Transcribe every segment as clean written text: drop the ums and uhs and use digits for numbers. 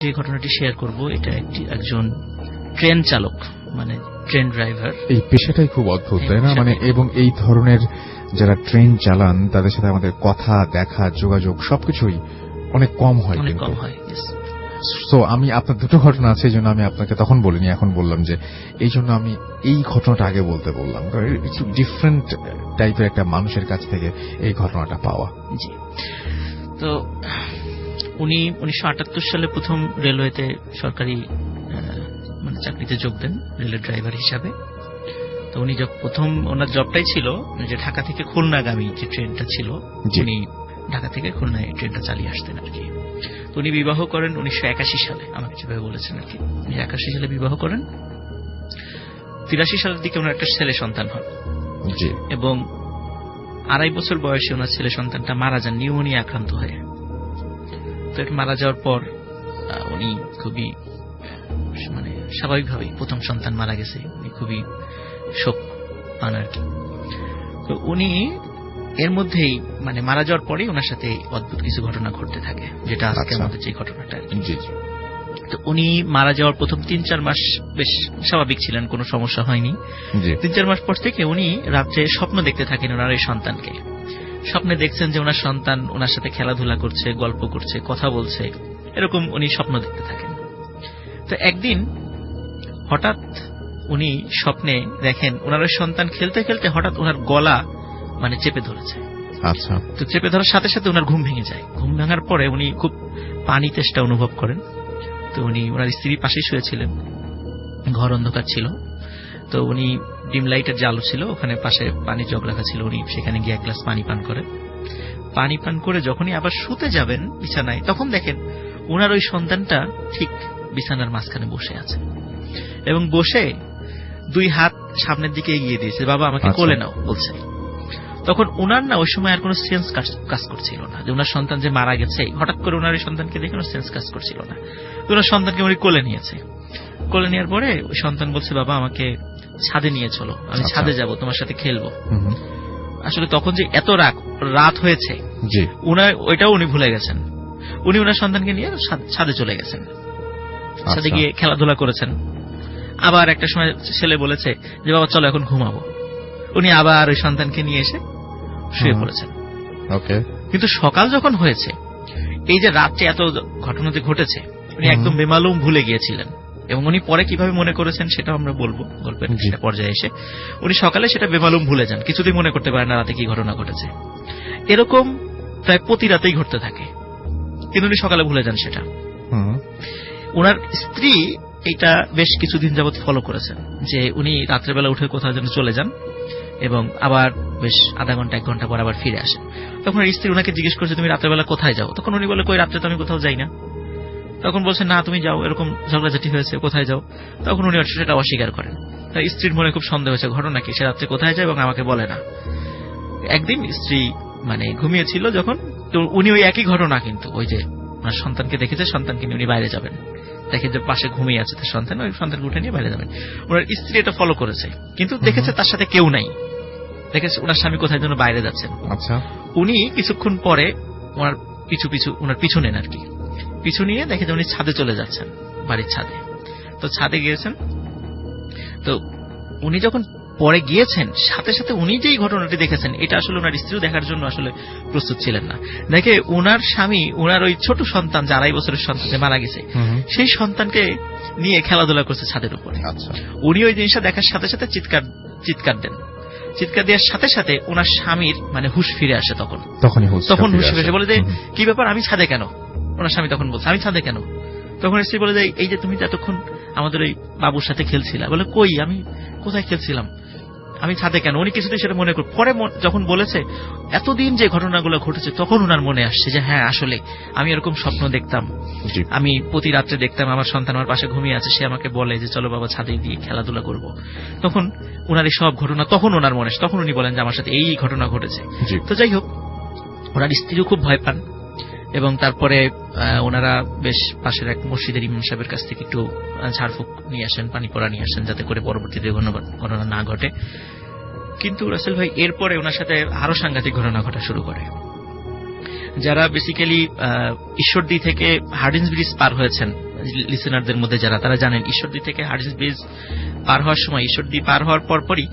যে ঘটনাটি শেয়ার করব এটা একজন ট্রেন চালক, মানে ট্রেন ড্রাইভার। এই পেশাটাই খুব অদ্ভুত, তাই না? মানে এবং এই ধরনের যারা ট্রেন চালান তাদের সাথে আমাদের কথা, দেখা, যোগাযোগ সবকিছুই অনেক কম হয়। তো আমি আপনার দুটো ঘটনা আছে, এই জন্য আমি আপনাকে তখন বলিনি, এখন বললাম যে এই জন্য আমি এই ঘটনাটা আগে বলতে বললাম, কারণ একটু ডিফারেন্ট টাইপের একটা মানুষের কাছ থেকে এই ঘটনাটা পাওয়া। জি, তো উনি 1978 সালে প্রথম রেলওয়েতে সরকারি মানে চাকরিতে যোগ দেন রেলের ড্রাইভার হিসাবে। তো উনি প্রথম ওনার জবটাই ছিল যে ঢাকা থেকে খুলনাগামী যে ট্রেনটা ছিল, উনি ঢাকা থেকে খুলনায় ট্রেনটা চালিয়ে আসতেন আর কি। তো উনি বিবাহ করেন 1981 সালে, আমাকে যেভাবে বলেছেন আর কি। 81 সালে বিবাহ করেন, 83 সালের দিকে ওনার একটা ছেলে সন্তান হন এবং 2.5 বছর বয়সে ওনার ছেলে সন্তানটা মারা যান নিউমোনিয়া আক্রান্ত হয়ে। তো এটা মারা যাওয়ার পর উনি খুবই মানে স্বাভাবিকভাবেই প্রথম সন্তান মারা গেছে, উনি খুবই শোক পান আর কি। তো উনি এর মধ্যেই মানে মারা যাওয়ার পরেই ওনার সাথে অদ্ভুত কিছু ঘটনা ঘটতে থাকে, যেটা আজকে আমাদের যে ঘটনাটা। তো উনি মারা যাওয়ার প্রথম 3-4 মাস বেশ স্বাভাবিক ছিলেন, কোনো সমস্যা হয়নি। 3-4 মাস পর থেকে উনি রাত্রে স্বপ্ন দেখতে থাকেন ওনার এই সন্তানকে। স্বপ্নে দেখছেন যে ওনার সন্তান ওনার সাথে খেলাধুলা করছে, গল্প করছে, কথা বলছে, এরকম উনি স্বপ্ন দেখতে থাকেন। তো একদিন হঠাৎ উনি স্বপ্নে দেখেন ওনার সন্তান খেলতে খেলতে হঠাৎ ওনার গলা মানে চেপে ধরেছে। আচ্ছা। তো চেপে ধরার সাথে সাথে ওনার ঘুম ভেঙে যায়। ঘুম ভাঙার পরে উনি খুব পানি তেষ্টা অনুভব করেন। তো উনি ওনার স্ত্রীর পাশেই শুয়েছিলেন, ঘর অন্ধকার ছিল। তো উনি ডিম লাইটের যে আলো ছিল ওখানে পাশে পানি জগ রাখা ছিল, উনি সেখানে গিয়ে 1 গ্লাস পানি পান করেন। পানি পান করে যখনই আবার শুতে যাবেন বিছানায়, তখন দেখেন ওনার ওই সন্তানটা ঠিক বিছানার মাঝখানে বসে আছে এবং বসে 2 হাত সামনের দিকে এগিয়ে দিয়েছে, বাবা আমাকে কোলে নাও বলছে। তখন ওনার না ওই সময় আর কোনো সেন্স কাজ করছিল না যে ওনার সন্তান যে মারা গেছে। হঠাৎ করে ওনার ওই সন্তানকে দেখে ওনার সেন্স কাজ করছিল না। ওনার সন্তানকে উনি কোলে নিয়েছে। কোলে নেওয়ার পরে ওই সন্তান বলছে, বাবা আমাকে ছাদে নিয়ে চলো, আমি ছাদে যাব, তোমার সাথে খেলবো। আসলে তখন যে এত রাত হয়েছে ওইটাও উনি ভুলে গেছেন। উনি ওনার সন্তানকে নিয়ে ছাদে চলে গেছেন, ছাদে গিয়ে খেলাধুলা করেছেন। আবার একটা সময় ছেলে বলেছে যে বাবা চলো এখন ঘুমাবো। উনি আবার ওই সন্তানকে নিয়ে এসে শুয়ে পড়েছেন। কিন্তু সকাল যখন হয়েছে, এই যে রাত্রে এত ঘটনা যে ঘটেছে উনি একদম বেমালুম ভুলে গিয়েছিলেন এবং উনি পরে কিভাবে মনে করেছেন সেটাও আমরা বলবো গল্পের পর্যায়ে এসে। উনি সকালে সেটা বেমালুম ভুলে যান, কিছুতেই মনে করতে পারেন না রাতে কি ঘটনা ঘটেছে। এরকম প্রায় প্রতি রাতেই ঘটতে থাকে, কিন্তু উনি সকালে ভুলে যান সেটা। ওনার স্ত্রী এটা বেশ কিছুদিন যাবৎ ফলো করেছেন যে উনি রাত্রেবেলা উঠে কোথাও যেন চলে যান এবং আবার বেশ আধা ঘন্টা 1 ঘন্টা পর আবার ফিরে আসেন। তখন স্ত্রী ওনাকে জিজ্ঞেস করছে তুমি রাত্রেবেলা কোথায় যাও? তখন উনি বলে কই রাত্রে তো আমি কোথাও যাই না। তখন বলছেন না তুমি যাও, এরকম ঝগড়াঝাটি হয়েছে, কোথায় যাও? তখন উনি সেটা অস্বীকার করেন। তাই স্ত্রীর মনে খুব সন্দেহ হয়েছে ঘটনা কি, সে রাত্রে কোথায় যায় এবং আমাকে বলে না। একদিন স্ত্রী মানে ঘুমিয়েছিল যখন, তো উনি ওই একই ঘটনা কিন্তু ওই যে ওনার সন্তানকে দেখেছে, সন্তানকে নিয়ে উনি বাইরে যাবেন, দেখে যে পাশে ঘুমিয়ে আছে তার সন্তান, ওই সন্তানকে উঠে নিয়ে বাইরে যাবেন। ওনার স্ত্রী এটা ফলো করেছে, কিন্তু দেখেছে তার সাথে কেউ নাই, দেখেছে ওনার স্বামী কোথায় যেন বাইরে যাচ্ছেন। আচ্ছা। উনি কিছুক্ষণ পরে ওনার ওনার পিছু নেন আর কি, পিছু নিয়ে দেখে যে উনি ছাদে চলে যাচ্ছেন, বাড়ির ছাদে। তো ছাদে গিয়েছেন, তো উনি যখন পরে গিয়েছেন সাথে সাথে উনি যেই ঘটনাটি দেখেছেন এটা আসলে ওনার স্ত্রীও দেখার জন্য আসলে প্রস্তুত ছিলেন না। দেখে ওনার স্বামী ওনার ওই ছোট সন্তান যে 2.5 বছরের সন্তান যে মারা গেছে সেই সন্তানকে নিয়ে খেলাধুলা করছে ছাদের উপরে। উনি ওই জিনিসটা দেখার সাথে সাথে চিৎকার দেন। চিৎকার দেওয়ার সাথে সাথে ওনার স্বামীর মানে হুঁশ ফিরে আসে। তখন হুঁশ ফিরে আসে, বলে যে কি ব্যাপার, আমি ছাদে কেন? ওনার স্বামী তখন বলছে আমি ছাদে কেন? তখন স্ত্রী বলে যে এই যে তুমি এতক্ষণ আমাদের ওই বাবুর সাথে খেলছিলা। বলে কই, আমি কোথায় খেলছিলাম, আমি ছাদে কেন? উনি কিছুতেই সেটা মনে করে পরে যখন বলেছে এতদিন যে ঘটনাগুলো ঘটেছে তখন ওনার মনে আসছে যে হ্যাঁ আসলে আমি এরকম স্বপ্ন দেখতাম, আমি প্রতি রাত্রে দেখতাম আমার সন্তান আমার পাশে ঘুমিয়ে আছে, সে আমাকে বলে যে চলো বাবা ছাদে দিয়ে খেলাধুলা করব। তখন ওনার এই সব ঘটনা তখন ওনার মনে, তখন উনি বলেন যে আমার সাথে এই ঘটনা ঘটেছে। তো যাই হোক, ওনার স্ত্রীও খুব ভয় পান এবং তারপরে ওনারা বেশ পাশের এক মসজিদের ইমাম সাহেবের কাছ থেকে একটু ঝাড়ফুঁক নিয়ে আসেন, পানি পড়া নিয়ে আসেন, যাতে করে পরবর্তীতে ঘটনা না ঘটে। কিন্তু রাসেল ভাই এরপরে ওনার সাথে আরো সাংঘাতিক ঘটনা ঘটা শুরু করে। যারা বেসিক্যালি ঈশ্বরদী থেকে হার্ডিন্স ব্রিজ পার হয়েছেন লিসেনারদের মধ্যে যারা তারা জানেন ঈশ্বরদী থেকে হার্ডিঞ্জ ব্রিজ পার হওয়ার সময়, ঈশ্বরদী পার হওয়ার পরপরই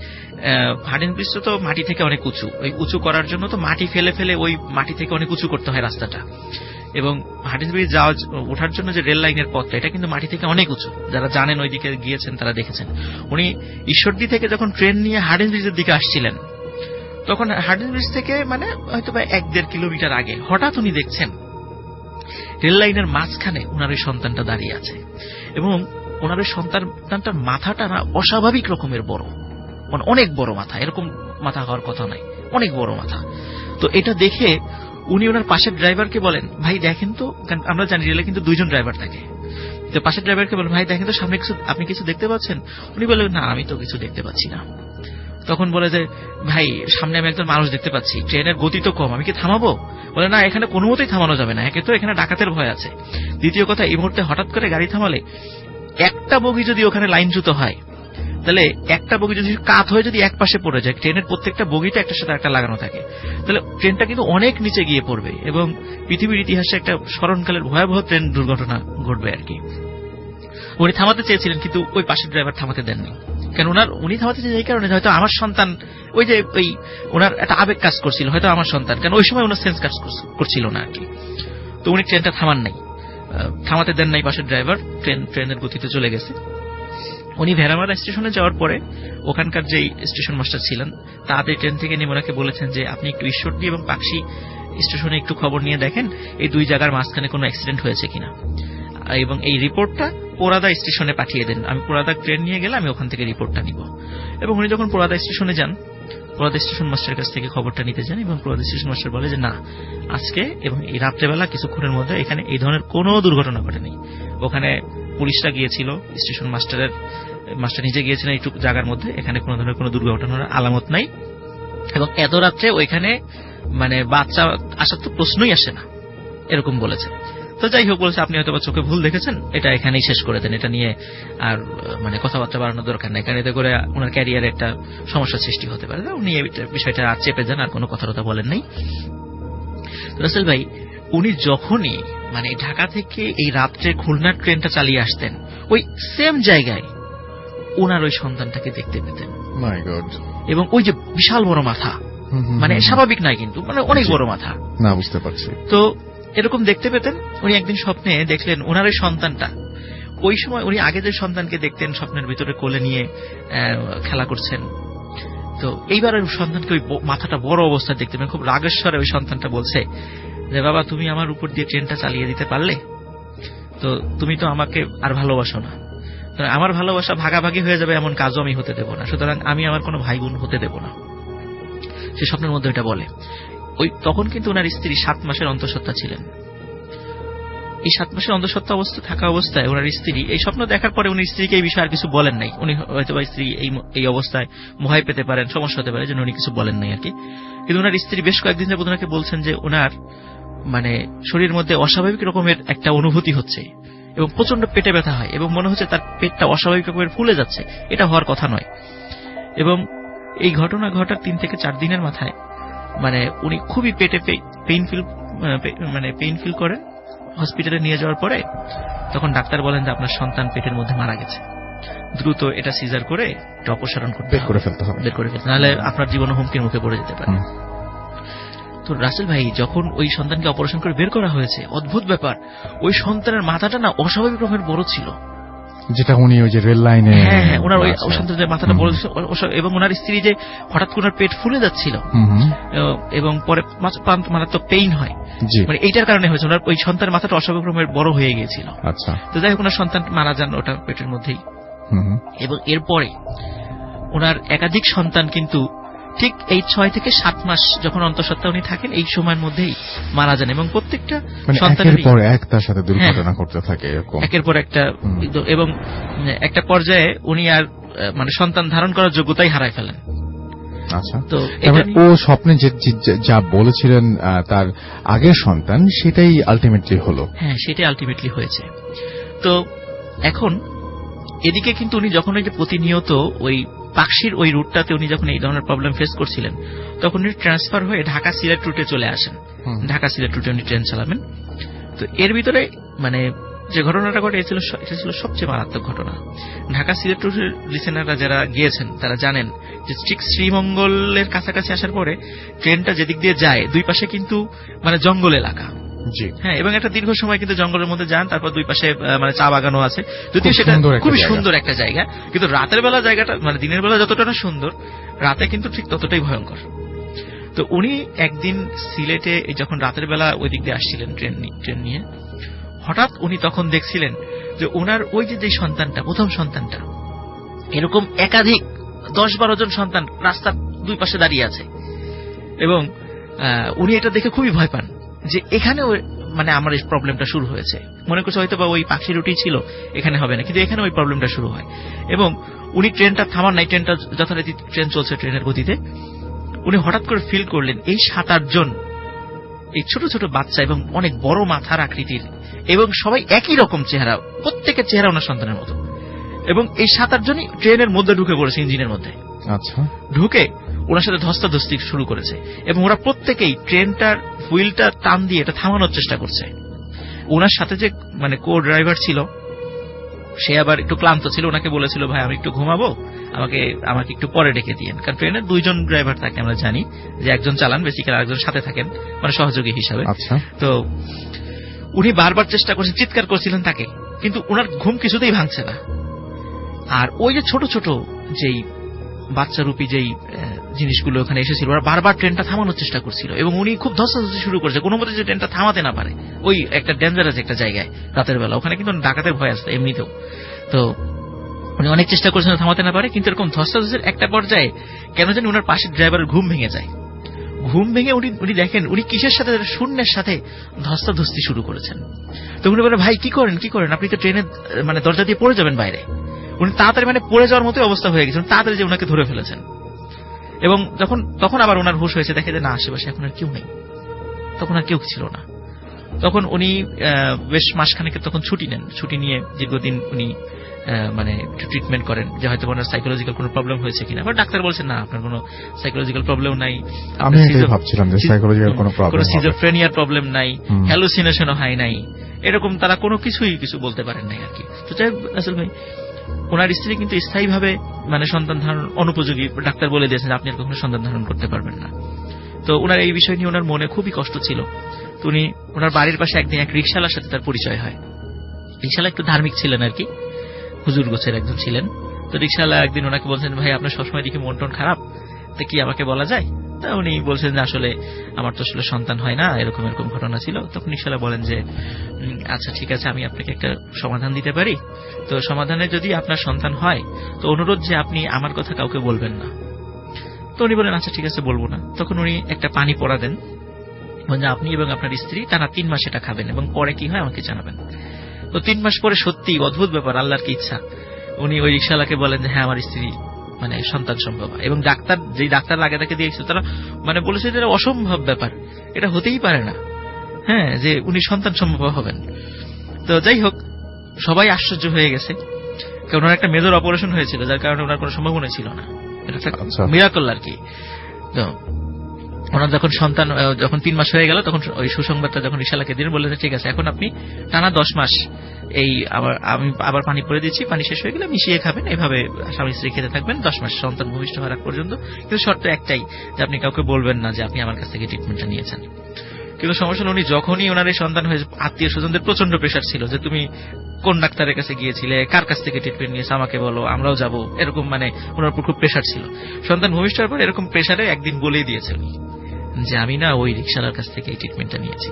হার্ডিঞ্জ ব্রিজ তো মাটি থেকে অনেক উঁচু, ওই উঁচু করার জন্য তো মাটি ফেলে ফেলে ওই মাটি থেকে অনেক উঁচু করতে হয় রাস্তাটা। এবং হার্ডিঞ্জ ব্রিজ ওঠার জন্য যে রেল লাইনের পথটা এটা কিন্তু মাটি থেকে অনেক উঁচু, যারা জানেন ওইদিকে গিয়েছেন তারা দেখেছেন। উনি ঈশ্বরদী থেকে যখন ট্রেন নিয়ে হার্ডিঞ্জ ব্রিজের দিকে আসছিলেন, তখন হার্ডিঞ্জ ব্রিজ থেকে মানে হয়তো 1-1.5 কিলোমিটার আগে হঠাৎ উনি দেখছেন রেল লাইনের মাঝখানে ওনার ওই সন্তানটা দাঁড়িয়ে আছে, এবং ওনার ওই সন্তানটার মাথাটা না অস্বাভাবিক রকমের বড়, মানে অনেক বড় মাথা, এরকম মাথা হওয়ার কথা নয়, অনেক বড় মাথা। তো এটা দেখে উনি ওনার পাশের ড্রাইভারকে বলেন, ভাই দেখেন তো, আমরা জানি রেলে কিন্তু 2জন ড্রাইভার থাকে, তো পাশের ড্রাইভারকে বলেন, ভাই দেখেন তো সামনে আপনি কিছু দেখতে পাচ্ছেন? উনি বললেন, না আমি তো কিছু দেখতে পাচ্ছি না। তখন বলে যে, ভাই সামনে আমি একজন মানুষ দেখতে পাচ্ছি, ট্রেনের গতি তো কম, আমি কি থামাবো? বলে, না এখানে কোনো মতেই থামানো যাবে না, একে তো এখানে ডাকাতের ভয় আছে, দ্বিতীয় কথা এই মুহূর্তে হঠাৎ করে গাড়ি থামালে একটা বগি যদি ওখানে লাইনচ্যুত হয়, তাহলে একটা বগি যদি কাত হয়ে যদি এক পাশে পড়ে যায়, ট্রেনের প্রত্যেকটা বগিটা একটার সাথে একটা লাগানো থাকে, তাহলে ট্রেনটা কিন্তু অনেক নিচে গিয়ে পড়বে এবং পৃথিবীর ইতিহাসে একটা স্মরণকালের ভয়াবহ ট্রেন দুর্ঘটনা ঘটবে আর কি। উনি থামাতে চেয়েছিলেন, কিন্তু ওই পাশের ড্রাইভার থামাতে দেননি। কেন উনি থামাতে চেয়েছেন এই কারণে, হয়তো আমার সন্তান, ওই যে ওই ওনার একটা আবেগ কাজ করছিল, হয়তো আমার সন্তান, কেন ওই সময় ওনার সেন্স কাজ করছিল না আর কি। তো উনি ট্রেনটা থামান নাই, থামাতে দেন নাই পাশের ড্রাইভার, ট্রেনের গতিতে চলে গেছে। উনি ভেড়ামারা স্টেশনে যাওয়ার পরে ওখানকার যে স্টেশন মাস্টার ছিলেন তাদের ট্রেন থেকে নেমে ওনাকে বলেছেন যে আপনি একটু ঈশ্বরদী এবং পাকশি স্টেশনে একটু খবর নিয়ে দেখেন এই 2 জায়গার মাঝখানে কোনো অ্যাক্সিডেন্ট হয়েছে কিনা, এবং এই রিপোর্টটা পোড়াদা স্টেশনে পাঠিয়ে দেন, আমি পোড়াদা ট্রেন নিয়ে গেলে আমি ওখান থেকে রিপোর্টটা নিব। এবং উনি যখন পোড়াদা স্টেশনে যান, পোড়াদা স্টেশন মাস্টারের কাছ থেকে খবরটা নিতে যান, এবং পোড়াদা স্টেশন মাস্টার বলে যে না, আজকে এবং এই রাত্রেবেলা কিছুক্ষণের মধ্যে এখানে এই ধরনের কোনো দুর্ঘটনা ঘটেনি। ওখানে পুলিশরা গিয়েছিল, স্টেশন মাস্টার নিজে গিয়েছিলেন এইটুকু জায়গার মধ্যে, এখানে কোনো ধরনের কোনো দুর্ঘটনার আলামত নাই, এবং এত রাত্রে ওইখানে মানে বাচ্চা আসার তো প্রশ্নই আসে না, এরকম বলেছে। তো যাই হোক, বলেছে আপনি হয়তো চোখে ভুল দেখেছেন, এটা এখানেই শেষ করে দেন, এটা নিয়ে আর মানে কথাবার্তা বাড়ানোর দরকার নেই, কারণ এতে করে ওনার ক্যারিয়ারে একটা সমস্যার সৃষ্টি হতে পারে। উনি এই বিষয়টা আর চেপে যান, আর কোনো কথা বলেন নাই। রাসেল ভাই, উনি যখনই মানে ঢাকা থেকে এই রাত্রে খুলনার ট্রেনটা চালিয়ে আসতেন, ওই সেম জায়গায় ওনার ওই সন্তানটাকে দেখতে পেতেন। মাই গড। এবং ওই যে বিশাল বড় মাথা, মানে স্বাভাবিক নয় কিন্তু, মানে অনেক বড় মাথা, না বুঝতে পারছি। তো এরকম দেখতে পেতেন। উনি একদিন স্বপ্নে দেখলেন ওনার ওই সন্তানটা, ওই সময় উনি আগে যে সন্তানকে দেখতেন স্বপ্নের ভিতরে কোলে নিয়ে খেলা করছেন, তো এইবার ওই সন্তানকে ওই মাথাটা বড় অবস্থায় দেখতে পেলেন। খুব রাগেশ্বরে ওই সন্তানটা বলছে যে, বাবা তুমি আমার উপর দিয়ে ট্রেনটা চালিয়ে দিতে পারলে, তো তুমি তো আমাকে আর ভালোবাসো না, আমার ভালোবাসা ভাগাভাগি হয়ে যাবে এমন কাজও আমি হতে দেব না, সুতরাং আমি আমার কোনো ভাই বোন হতে দেব না। সে স্বপ্নের মধ্যে এটা বলে। ওই তখন কিন্তু ওনার স্ত্রী 7 মাসের অন্তঃসত্ত্বা ছিলেন। এই 7 মাসের অন্তঃসত্ত্বা অবস্থা থাকা অবস্থায় ওনার স্ত্রী এই স্বপ্ন দেখার পরে উনি স্ত্রীকে এই বিষয়ে আর কিছু বলেন নাই। উনি হয়তো বা স্ত্রী এই অবস্থায় ভয় পেতে পারেন, সমস্যা হতে পারে, যেন উনি কিছু বলেন নাই আর কি। কিন্তু ওনার স্ত্রী বেশ কয়েকদিন যাবত ওনাকে বলছেন যে ওনার মানে শরীরের মধ্যে অস্বাভাবিক রকমের একটা অনুভূতি হচ্ছে এবং প্রচন্ড পেটে ব্যথা হয় এবং মনে হচ্ছে তার পেটটা অস্বাভাবিক রকমের ফুলে যাচ্ছে, এটা হওয়ার কথা নয়। এবং এই ঘটনা ঘটার 3 থেকে 4 দিনের মাথায় মানে উনি খুবই পেটে পেইন ফিল করেন। হসপিটালে নিয়ে যাওয়ার পরে তখন ডাক্তার বলেন যে আপনার সন্তান পেটের মধ্যে মারা গেছে, দ্রুত এটা সিজার করে এটা অপসারণ বের করে ফেলতে হবে, নাহলে আপনার জীবন হুমকির মুখে পড়ে যেতে পারে। তো রাসেল ভাই, যখন ওই সন্তানকে অপারেশন করে বের করা হয়েছে, অদ্ভুত ব্যাপার, ওই সন্তানের মাথাটা না অস্বাভাবিক রকমের বড় ছিল, যেটা উনি ওই যে রেল লাইনে, হ্যাঁ ওনার ওই সন্তানের মাথাটা বড় ছিল। এবং ওনার স্ত্রী যে হঠাৎ করে পেট ফুলে যাচ্ছিল এবং পরে মারাত্মক পেইন হয়, মানে এইটার কারণে হয়েছে ওনার ওই সন্তানের মাথাটা অস্বাভাবিক রকমের বড় হয়ে গিয়েছিল। আচ্ছা, তো যাই হোক ওনার সন্তান মারা যান ওটা পেটের মধ্যেই। এবং এরপরে ওনার একাধিক সন্তান কিন্তু ঠিক এই 6 থেকে 7 মাস যখন অন্তঃসত্ত্বা উনি থাকেন এই সময়ের মধ্যেই মারা যান। এবং প্রত্যেকটা সন্তানের পর এক তার সাথে দুর্ঘটনা ঘটতে থাকে এরকম একের পর একটা। এবং একটা পর্যায়ে উনি আর মানে সন্তান ধারণ করার যোগ্যতাই হারায় ফেলেন। আচ্ছা, তো ও স্বপ্নে যা বলেছিলেন তার আগের সন্তান, সেটাই আলটিমেটলি হলো। হ্যাঁ, সেটাই আলটিমেটলি হয়েছে। তো এখন এদিকে কিন্তু উনি যখন ওই যে প্রতিনিয়ত ওই পাকশির ওই রুটটাতে উনি যখন এই ধরনের প্রবলেম ফেস করছিলেন, তখন উনি ট্রান্সফার হয়ে ঢাকা সিলেট রুটে চলে আসেন। ঢাকা সিলেট রুটে উনি ট্রেন চালাবেন। তো এর ভিতরে মানে যে ঘটনাটা ঘটে এটা ছিল সবচেয়ে মারাত্মক ঘটনা। ঢাকা সিলেট রুটের লিসেনাররা যারা গিয়েছেন তারা জানেন যে ঠিক শ্রীমঙ্গলের কাছাকাছি আসার পরে ট্রেনটা যেদিক দিয়ে যায় দুই পাশে কিন্তু মানে জঙ্গল এলাকা। হ্যাঁ, এবং একটা দীর্ঘ সময় কিন্তু জঙ্গলের মধ্যে যান, তারপর দুই পাশে মানে চা বাগানও আছে, যদিও সেটা খুবই সুন্দর একটা জায়গা, কিন্তু রাতের বেলা জায়গাটা মানে দিনের বেলা যতটা না সুন্দর, রাতে কিন্তু ঠিক ততটাই ভয়ঙ্কর। তো উনি একদিন সিলেটে যখন রাতের বেলা ওই দিক দিয়ে আসছিলেন ট্রেন নিয়ে, হঠাৎ উনি তখন দেখছিলেন যে ওনার ওই যে সন্তানটা, প্রথম সন্তানটা, এরকম একাধিক 10-12 জন সন্তান রাস্তার দুই পাশে দাঁড়িয়ে আছে, এবং উনি এটা দেখে খুবই ভয় পান যে এখানে মানে আমার এই প্রবলেমটা শুরু হয়েছে। মনে করছে হয়তো বা ওই পাখি রুটি ছিল, এখানে হবে না, কিন্তু এখানে ওই প্রবলেমটা শুরু হয়। এবং উনি ট্রেনটা থামান নাই, ট্রেনটা যথারীতি ট্রেন চলছে ট্রেনের গতিতে, উনি হঠাৎ করে ফিল করলেন এই 7-8 জন এই ছোট ছোট বাচ্চা এবং অনেক বড় মাথার আকৃতির, এবং সবাই একই রকম চেহারা, প্রত্যেকের চেহারা ওনার সন্তানের মতো, এবং এই 7-8 জনই ট্রেনের মধ্যে ঢুকে পড়েছে, ইঞ্জিনের মধ্যে। আচ্ছা, ঢুকে ওনার সাথে ধস্তাধস্তি শুরু করেছে, এবং ওরা প্রত্যেকেই ট্রেনটার হুইলটা টান দিয়ে এটা থামানোর চেষ্টা করছে। ওনার সাথে যে মানে কো ড্রাইভার ছিল সে আবার একটু ক্লান্ত ছিল, ওনাকে বলেছিল ভাই আমি একটু ঘুমাবো, আমাকে একটু পরে ডেকে দিয়েন, কারণ ট্রেনের 2 জন ড্রাইভার থাকে, আমরা জানি যে একজন চালান বেসিক্যালি, আরেকজন সাথে থাকেন মানে সহযোগী হিসাবে। তো উনি বারবার চেষ্টা করছেন, চিৎকার করছিলেন তাকে, কিন্তু ওনার ঘুম কিছুতেই ভাঙছে না। আর ওই যে ছোট ছোট যেই বাচ্চারূপী যেই জিনিসগুলো ওখানে এসেছিল, ওরা বারবার ট্রেনটা থামানোর চেষ্টা করছিল, এবং উনি খুব ধস্তাধস্তি শুরু করেছে কোনো মতে যে ট্রেনটা থামাতে না পারে। ওই একটা ডেঞ্জারাস একটা জায়গায় রাতের বেলা, ওখানে কিন্তু ডাকাতের ভয় আছে এমনিতেও। তো উনি অনেক চেষ্টা করেছেন থামাতে না পারে, কিন্তু এরকম ধস্তাধস্তির একটা পর্যায়ে কেন জানি ওনার পাশের ড্রাইভারের ঘুম ভেঙে যায়। ঘুম ভেঙে উনি দেখেন উনি কিসের সাথে, শূন্যের সাথে ধস্তাধস্তি শুরু করেছেন। তো উনি বলেন ভাই কি করেন, আপনি তো ট্রেনের মানে দরজা দিয়ে পড়ে যাবেন বাইরে। উনি তাড়াতাড়ি মানে পড়ে যাওয়ার মতো অবস্থা হয়ে গেছেন, তাড়াতাড়ি যে ওনাকে ধরে ফেলেছেন। এবং তখন আবার ওনার হুঁশ হয়েছে, দেখে যে না আশেপাশে এখন আর কেউ নেই, তখন আর কেউ ছিল না। তখন উনি বেশ মাসখানেকের তখন ছুটি নেন, ছুটি নিয়ে দীর্ঘদিন উনি মানে ট্রিটমেন্ট করেন যে হয়তো ওনার সাইকোলজিক্যাল কোনো প্রবলেম হয়েছে কিনা। বাট ডাক্তার বলছেন না আপনার কোনো সাইকোলজিক্যাল প্রবলেম নাই, আমি এটাই ভাবছিলাম যে সাইকোলজিক্যাল কোনো প্রবলেম, কোনো সিজোফ্রেনিয়ার প্রবলেম নাই, হ্যালুসিনেশনও হয় নাই, এরকম তারা কোনো কিছু বলতে পারেন নাই আর কি। তো যাই আসল ভাই, ওনার স্ত্রী কিন্তু স্থায়ীভাবে মানে সন্তান ধারণ অনুপযোগী, ডাক্তার বলে দিয়েছেন আপনি আর কখনো সন্তান ধারণ করতে পারবেন না। তো ওনার এই বিষয় নিয়ে ওনার মনে খুবই কষ্ট ছিল। তো উনি ওনার বাড়ির পাশে একদিন এক রিকশালার সাথে তার পরিচয় হয়। রিকশালা একটু ধার্মিক ছিলেন আর কি, হুজুর গোছের একজন ছিলেন। তো রিকশালা একদিন ওনাকে বলছেন ভাই আপনার সবসময় দেখি মন টন খারাপ, তা কি আমাকে বলা যায়? তা উনি বলছেন যে আসলে আমার তো আসলে সন্তান হয় না, এরকম ঘটনা ছিল। তখন রিকশালা বলেন যে আচ্ছা ঠিক আছে, আমি আপনাকে একটা সমাধান দিতে পারি। তো সমাধানে যদি আপনার সন্তান হয় তো অনুরোধ যে আপনি আমার কথা কাউকে বলবেন না। তো উনি বলেন আচ্ছা ঠিক আছে বলবো না। তখন উনি একটা পানি পড়া দেন, বলেন যে আপনি এবং আপনার স্ত্রী টানা 3 মাস এটা খাবেন এবং পরে কি হয় আমাকে জানাবেন। তো 3 মাস পরে সত্যি অদ্ভুত ব্যাপার, আল্লাহর কি ইচ্ছা, উনি ওই রিকশালাকে বলেন যে হ্যাঁ আমার স্ত্রী মানে সন্তান সম্ভব। এবং ডাক্তার আগে তাকে দিয়েছিল তারা মানে বলেছে যে এটা অসম্ভব ব্যাপার, এটা হতেই পারে না, হ্যাঁ যে উনি সন্তান সম্ভব হবেন। তো যাই হোক সবাই আশ্চর্য হয়ে গেছে, কারণ ওনার একটা মেজর অপারেশন হয়েছিল যার কারণে ওনার কোনো সম্ভাবনা ছিল না, এটা একটা মিরাকল আর কি। তো ওনার যখন 3 মাস হয়ে গেল তখন ওই সুসংবাদটা যখন রিকশালাকে দিলেন, বললেন ঠিক আছে এখন আপনি টানা 10 মাস এই আমি আবার পানি পরে দিচ্ছি, পানি শেষ হয়ে গেলে মিশিয়ে খাবেন, এভাবে স্বামী স্ত্রী খেতে থাকবেন 10 মাস সন্তান ভূমিষ্ঠ হওয়ার আগ পর্যন্ত। কিন্তু শর্ত একটাই যে আপনি কাউকে বলবেন না যে আপনি আমার কাছ থেকে ট্রিটমেন্টটা নিয়েছেন। কিন্তু সমস্যা হলো উনি যখনই ওনার এই সন্তান হয়ে আত্মীয় স্বজনদের প্রচন্ড প্রেশার ছিল যে তুমি কোন ডাক্তারের কাছে গিয়েছিলে, কার কাছ থেকে ট্রিটমেন্ট নিয়েছে আমাকে বলো, আমরাও যাবো, এরকম মানে ওনার উপর খুব প্রেশার ছিল। সন্তান ভূমিষ্ঠ হওয়ার পর এরকম প্রেশারে একদিন বলেই দিয়েছে উনি যে আমি না ওই রিকশালার কাছ থেকে এই ট্রিটমেন্টটা নিয়েছি।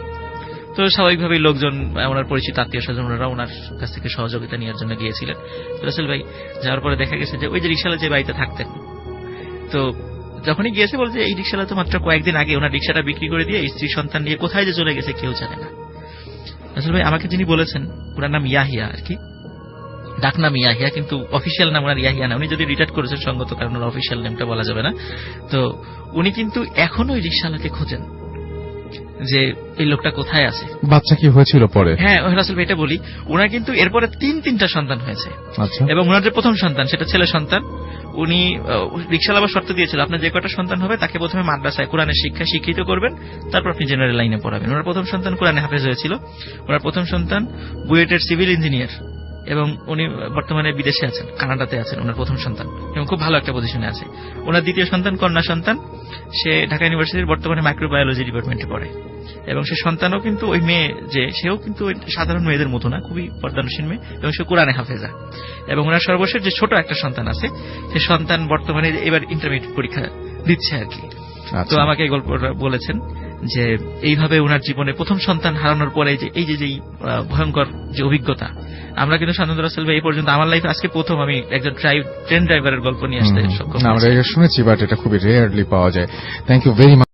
তো স্বাভাবিকভাবেই লোকজন ওনার পরিচিত আত্মীয় স্বজন ওনারা ওনার কাছ থেকে সহযোগিতা নেওয়ার জন্য গিয়েছিলেন। রাসেল ভাই যাওয়ার পরে দেখা গেছে যে ওই যে রিকশালা যে বাড়িতে থাকতেন, তো যখনই গিয়েছে বলছে এই রিকশালা তো মাত্র কয়েকদিন আগে ওনার রিকশাটা বিক্রি করে দিয়ে স্ত্রী সন্তান নিয়ে কোথায় যে চলে গেছে কেউ জানে না। রাসেল ভাই আমাকে যিনি বলেছেন ওনার নাম ইয়াহিয়া আর কি, ডাকনাম ইয়াহিয়া, কিন্তু অফিসিয়াল নাম ওনার ইয়াহিয়া না, উনি যদি রিটায়ার করেছেন সঙ্গত কারণ ওনার অফিসিয়াল নেমটা বলা যাবে না। তো উনি কিন্তু এখনো ওই রিকশালাকে খোঁজেন, যে এই লোকটা কোথায় আছে। বাচ্চা কি হয়েছিল পরে? হ্যাঁ, রাসেল ভাই, এটা বলি, ওনার কিন্তু এরপরে তিনটা সন্তান হয়েছে। আচ্ছা। এবং ওনার যে প্রথম সন্তান সেটা ছেলে সন্তান। উনি রিকশাওয়ালা শর্ত দিয়েছিল, আপনার যে কটা সন্তান হবে তাকে প্রথমে মাদ্রাসায় কোরআনের শিক্ষা শিক্ষিত করবেন, তারপর আপনি জেনারেল লাইনে পড়াবেন। ওনার প্রথম সন্তান কোরআনে হাফেজ হয়েছিল। ওনার প্রথম সন্তান বুয়েটের সিভিল ইঞ্জিনিয়ার, এবং উনি বর্তমানে বিদেশে আছেন, কানাডাতে আছেন। ওনার প্রথম সন্তান এবং খুব ভালো একটা পজিশনে আছে। ওনার দ্বিতীয় সন্তান কন্যা সন্তান, সে ঢাকা ইউনিভার্সিটির বর্তমানে মাইক্রোবায়োলজি ডিপার্টমেন্টে পড়ে, এবং সে সন্তানও কিন্তু ওই মেয়ে যে সেও কিন্তু সাধারণ মেয়েদের মতো না, খুবই পর্দানসীন মেয়ে, এবং সে কোরআনে হাফেজা। এবং ওনার সর্বশেষ যে ছোট একটা সন্তান আছে, সে সন্তান বর্তমানে এবার ইন্টারমিডিয়েট পরীক্ষা দিচ্ছে আর কি। তো আমাকে এই গল্পটা বলেছেন যে এইভাবে ওনার জীবনে প্রথম সন্তান হারানোর পরে যে এই যে ভয়ঙ্কর যে অভিজ্ঞতা, আমরা কিন্তু শান্তনু রাসেল ভাই এই পর্যন্ত আমার লাইফে আজকে প্রথম আমি একজন ট্রেন ড্রাইভারের গল্প নিয়ে আসতে সক্ষম। আমরা এটা শুনেছি, বাট এটা খুবই রেয়ারলি পাওয়া যায়। Thank you very much.